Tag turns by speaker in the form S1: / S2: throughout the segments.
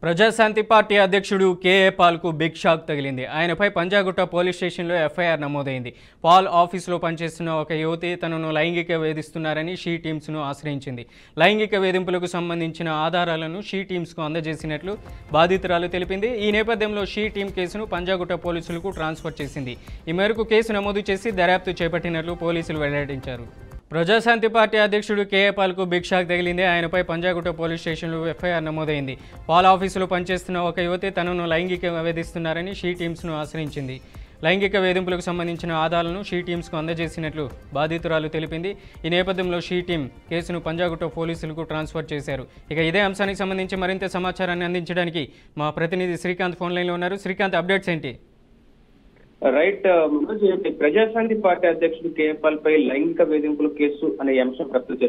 S1: Praja Shanti party అధ్యక్షుడు KA పాల్కు big shock తగిలింది. ఆయనపై పంజాగుట్ట పోలీస్ స్టేషన్లో ఎఫ్ఐఆర్ నమోదైంది. పాల్ ఆఫీసులో పనిచేస్తున్న ఒక యువతి తనను లైంగిక వేధిస్తున్నారని షీ టీమ్స్ను ఆశ్రయించింది. లైంగిక వేధింపులకు సంబంధించిన ఆధారాలను షీ టీమ్స్కు అందజేసినట్లు బాధితురాలు తెలిపింది. ఈ నేపథ్యంలో షీ టీమ్ కేసును పంజాగుట్ట పోలీసులకు ట్రాన్స్ఫర్ చేసింది. ఈ మేరకు కేసు నమోదు చేసి దర్యాప్తు చేపట్టినట్లు పోలీసులు వెల్లడించారు. ప్రజాశాంతి పార్టీ అధ్యక్షుడు కేఏ పాల్కు బిగ్ షాక్ తగిలింది. ఆయనపై పంజాగుట్ట పోలీస్ స్టేషన్లో ఎఫ్ఐఆర్ నమోదైంది. పాల్ ఆఫీసులో పనిచేస్తున్న ఒక యువతి తనను లైంగిక వేధిస్తున్నారని షీ టీమ్స్ను ఆశ్రయించింది. లైంగిక వేధింపులకు సంబంధించిన ఆధారాలను షీ టీమ్స్కు అందజేసినట్లు బాధితురాలు తెలిపింది. ఈ నేపథ్యంలో షీ టీమ్ కేసును పంజాగుట్ట పోలీసులకు ట్రాన్స్ఫర్ చేశారు. ఇక ఇదే అంశానికి సంబంధించి మరింత సమాచారాన్ని అందించడానికి మా ప్రతినిధి శ్రీకాంత్ ఫోన్ లైన్లో ఉన్నారు. శ్రీకాంత్, అప్డేట్స్ ఏంటి?
S2: రైట్, ప్రజాశాంతి పార్టీ అధ్యక్షుడు కేఏపాల్ పై లైంగిక వేధింపుల కేసు అనే అంశం ప్రస్తుతం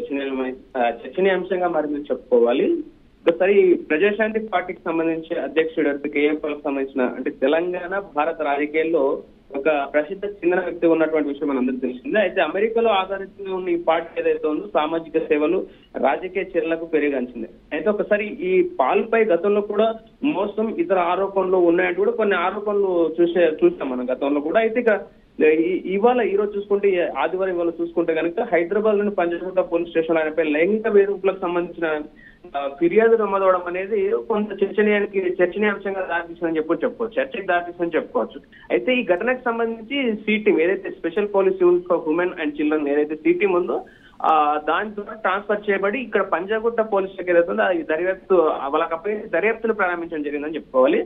S2: చర్చనీయాంశంగా మరి మీరు చెప్పుకోవాలి. ఒకసారి ప్రజాశాంతి పార్టీకి సంబంధించి అధ్యక్షుడు కేఏపాల్ సంబంధించిన అంటే తెలంగాణ భారత రాజకీయాల్లో ఒక ప్రసిద్ధ చెందిన వ్యక్తి ఉన్నటువంటి విషయం మనందరికీ తెలిసిందే. అయితే అమెరికాలో ఆధారితంగా ఉన్న ఈ పార్టీ ఏదైతే ఉందో సామాజిక సేవలు రాజకీయ చర్యలకు పెరిగాల్సిందే. అయితే ఒకసారి ఈ పాల్ పై గతంలో కూడా మోసం ఇతర ఆరోపణలు ఉన్నాయంటే కూడా కొన్ని ఆరోపణలు చూసాం మనం గతంలో కూడా. అయితే ఇక ఈ రోజు చూసుకుంటే ఆదివారం ఇవాళ చూసుకుంటే కనుక హైదరాబాద్ లోని పంజాగుట్ట పోలీస్ స్టేషన్ ఆయనపై లైంగిక వేధింపులకు సంబంధించిన ఫిర్యాదు నమోదవడం అనేది కొంత చర్చనీయాంశంగా దారితీసిందని చెప్పుకోవచ్చు, చర్చకు దారితీసిందని చెప్పుకోవచ్చు. అయితే ఈ ఘటనకు సంబంధించి సి టీమ్ ఏదైతే special police unit for women and children ఏదైతే సి టీమ్ ఉందో దాని ద్వారా ట్రాన్స్ఫర్ చేయబడి ఇక్కడ పంజాగుట్ట పోలీస్ స్టేషన్ ఏదైతే ఉందో అది వాళ్ళకపై దర్యాప్తును ప్రారంభించడం జరిగిందని చెప్పుకోవాలి.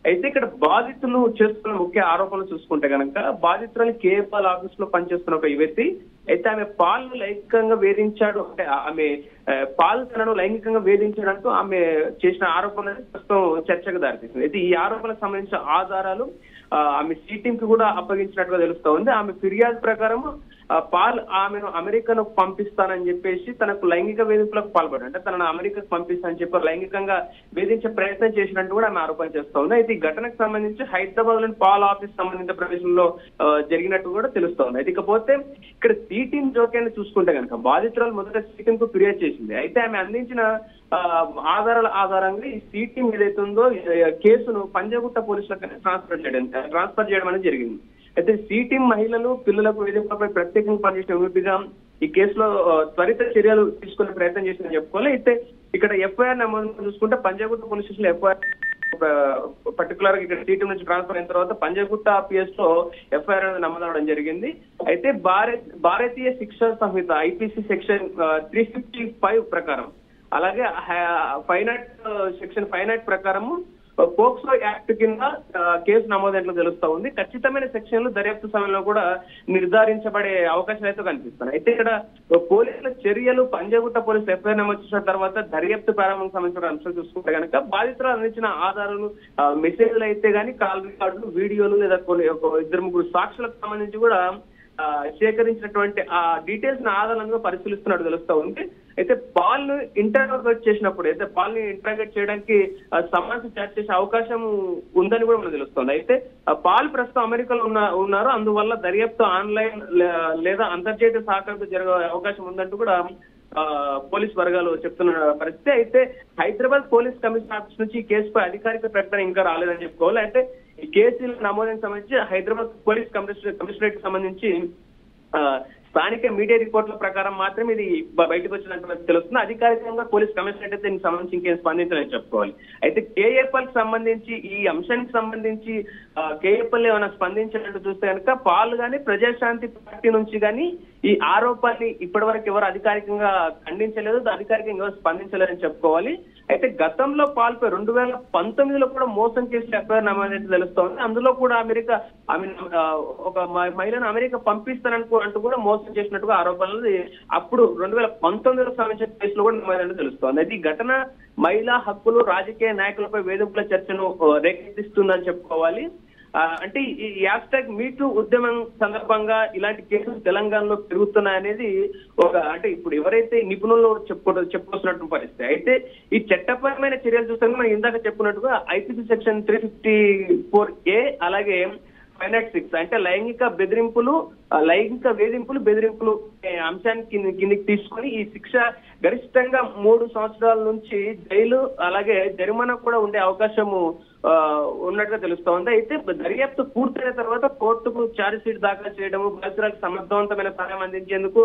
S2: అయితే ఇక్కడ బాధితులు చేస్తున్న ముఖ్య ఆరోపణలు చూసుకుంటే కనుక బాధితురాలు కేఏపాల్ ఆఫీస్ లో పనిచేస్తున్న ఒక యువతి అయితే ఆమె పాల్ లైంగికంగా వేధించాడు అంటే ఆమె పాల్ తనను లైంగికంగా వేధించడంతో ఆమె చేసిన ఆరోపణలు ప్రస్తుతం చర్చకు దారితీసింది. అయితే ఈ ఆరోపణలకు సంబంధించిన ఆధారాలు ఆమె సి టీమ్ కి కూడా అప్పగించినట్టుగా తెలుస్తా ఉంది. ఆమె ఫిర్యాదు ప్రకారం పాల్ ఆమెను అమెరికాను పంపిస్తానని చెప్పేసి తనకు లైంగిక వేధింపులకు పాల్పడ్డాడు. అంటే తనను అమెరికాకు పంపిస్తానని చెప్పి లైంగికంగా వేధించే ప్రయత్నం చేసినట్టు కూడా ఆమె ఆరోపణ చేస్తా ఉంది. అయితే ఈ ఘటనకు సంబంధించి హైదరాబాద్ లోని పాల్ ఆఫీస్ సంబంధిత ప్రదేశంలో జరిగినట్టు కూడా తెలుస్తోంది. అయితే ఇకపోతే ఇక్కడ సి టీమ్ జోక్యాన్ని చూసుకుంటే కనుక బాధితురాలు మొదట సి టీమ్ కు ఫిర్యాదు చేసింది. అయితే ఆమె అందించిన ఆధారాల ఆధారంగా ఈ సి టీమ్ ఏదైతే ఉందో కేసును పంజాగుట్ట పోలీసులకు ట్రాన్స్ఫర్ చేయడం అనేది జరిగింది. అయితే సి టీమ్ మహిళలు పిల్లలకు వేధింపులపై ప్రత్యేకంగా పనిచేసిన యూపీగా ఈ కేసులో త్వరిత చర్యలు తీసుకునే ప్రయత్నం చేసిందని చెప్పుకోవాలి. అయితే ఇక్కడ ఎఫ్ఐఆర్ నమోదు చూసుకుంటే పంజాగుట్ట పోలీస్ స్టేషన్ లో ఎఫ్ఐఆర్ పర్టికులర్ గా ఇక్కడ సి టీమ్ నుంచి ట్రాన్స్ఫర్ అయిన తర్వాత పంజాగుట్ట పిఎస్ లో ఎఫ్ఐఆర్ అనేది నమోదవడం జరిగింది. అయితే భారతీయ శిక్షా సంహిత ఐపీసీ సెక్షన్ 355 ప్రకారం అలాగే సెక్షన్ 5 ప్రకారము పోక్సో యాక్ట్ కింద కేసు నమోదైనట్లు తెలుస్తా ఉంది. ఖచ్చితమైన సెక్షన్లు దర్యాప్తు సమయంలో కూడా నిర్ధారించబడే అవకాశాలు అయితే కనిపిస్తున్నాయి. అయితే ఇక్కడ పోలీసుల చర్యలు పంజాగుట్ట పోలీసులు ఎఫ్ఐఆర్ నమోదు చేసిన తర్వాత దర్యాప్తు ప్రారంభం సంబంధించిన అంశాలు చూసుకుంటే కనుక బాధితులు అందించిన ఆధారాలు మెసేజ్లు అయితే గానీ కాల్ రికార్డులు వీడియోలు లేదా కొన్ని 2-3 సాక్షులకు సంబంధించి కూడా సేకరించినటువంటి ఆ డీటెయిల్స్ ని ఆధారంగా పరిశీలిస్తున్నట్టు తెలుస్తా ఉంది. అయితే పాల్ ను ఇంటరాగేట్ చేసినప్పుడు అయితే పాల్ ని ఇంటరాగేట్ చేయడానికి సమన్స్ చాట్ చేసే అవకాశం ఉందని కూడా మనకు తెలుస్తుంది. అయితే పాల్ ప్రస్తుతం అమెరికాలో ఉన్నారు, అందువల్ల దర్యాప్తు ఆన్లైన్ లేదా అంతర్జాతీయ సహకారంతో జరిగే అవకాశం ఉందంటూ కూడా పోలీస్ వర్గాలు చెప్తున్న పరిస్థితి. అయితే హైదరాబాద్ పోలీస్ కమిషనర్ ఆఫీస్ నుంచి ఈ కేసుపై అధికారిక ప్రకటన ఇంకా రాలేదని చెప్పుకోవాలి. అయితే ఈ కేసు నమోదుకు సంబంధించి హైదరాబాద్ పోలీస్ కమిషనరేట్ కి సంబంధించి స్థానిక మీడియా రిపోర్ట్ల ప్రకారం మాత్రం ఇది బయటకు వచ్చినట్టు తెలుస్తుంది. అధికారికంగా పోలీస్ కమిషనరేట్ అయితే దీనికి సంబంధించి ఇంకేం స్పందించాలని చెప్పుకోవాలి. అయితే కేఏపాల్ కి సంబంధించి ఈ అంశానికి సంబంధించి కేఏపాల్ ఏమైనా స్పందించినట్టు చూస్తే కనుక పాల్ గానీ ప్రజాశాంతి పార్టీ నుంచి కానీ ఈ ఆరోపణని ఇప్పటి వరకు ఎవరు అధికారికంగా ఖండించలేదు, అధికారికంగా ఎవరు స్పందించలేదని చెప్పుకోవాలి. అయితే గతంలో పాల్పై 2019లో కూడా మోసం చేసి ఎఫ్ఐఆర్ నమోదైతే తెలుస్తోంది. అందులో కూడా ఒక మహిళను అమెరికా పంపిస్తానంటూ కూడా మోసం చేసినట్టుగా ఆరోపణలు అప్పుడు 2019లో సంబంధించిన కేసులో కూడా నమోదైనట్టు తెలుస్తోంది. అయితే ఈ ఘటన మహిళా హక్కులు రాజకీయ నాయకులపై వేధింపుల చర్చను రేకెత్తిస్తుందని చెప్పుకోవాలి. అంటే ఈ హ్యాష్‌ట్యాగ్ మీటూ ఉద్యమం సందర్భంగా ఇలాంటి కేసులు తెలంగాణలో పెరుగుతున్నాయనేది అంటే ఇప్పుడు ఎవరైతే నిపుణులు చెప్పుకొస్తున్నట్టు పరిస్థితి. అయితే ఈ చట్టపరమైన చర్యలు చూస్తే మనం ఇందాక చెప్పుకున్నట్టుగా ఐపీసీ సెక్షన్ 354A అలాగే 506 అంటే లైంగిక బెదిరింపులు లైంగిక వేధింపులు బెదిరింపులు అంశాన్ని కిందికి తీసుకొని ఈ శిక్ష గరిష్టంగా 3 సంవత్సరాల నుంచి జైలు అలాగే జరిమానా కూడా ఉండే అవకాశము ఉన్నట్టుగా తెలుస్తోంది. అయితే దర్యాప్తు పూర్తయిన తర్వాత కోర్టుకు ఛార్జ్ షీట్ దాఖలు చేయడము, బాధితులకు సమర్థవంతమైన సహాయం అందించేందుకు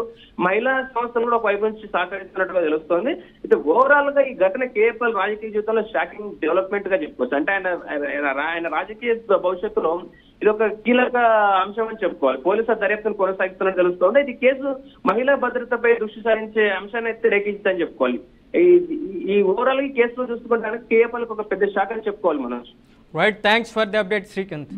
S2: మహిళా సంస్థలు కూడా ఒక వైపు నుంచి సహకరిస్తున్నట్టుగా తెలుస్తోంది. అయితే ఓవరాల్ గా ఈ ఘటన కేఎఫ్ఎల్ రాజకీయ జీవితంలో షాకింగ్ డెవలప్మెంట్ గా చెప్పుకోవచ్చు. అంటే ఆయన రాజకీయ భవిష్యత్తులో ఇది ఒక కీలక అంశం అని చెప్పుకోవాలి. పోలీసుల దర్యాప్తును కొనసాగిస్తున్నట్టు తెలుస్తోంది. ఇది కేసు మహిళా భద్రతపై దృష్టి సారించే అంశాన్ని అయితే రేఖించిందని చెప్పుకోవాలి. ఈ ఓవరాల్ ఈ కేసులో చూసుకుంటే కేఎఫ్ఎల్ ఒక పెద్ద శాఖ అని చెప్పుకోవాలి మనం.
S1: Right, thanks for the update Srikanth.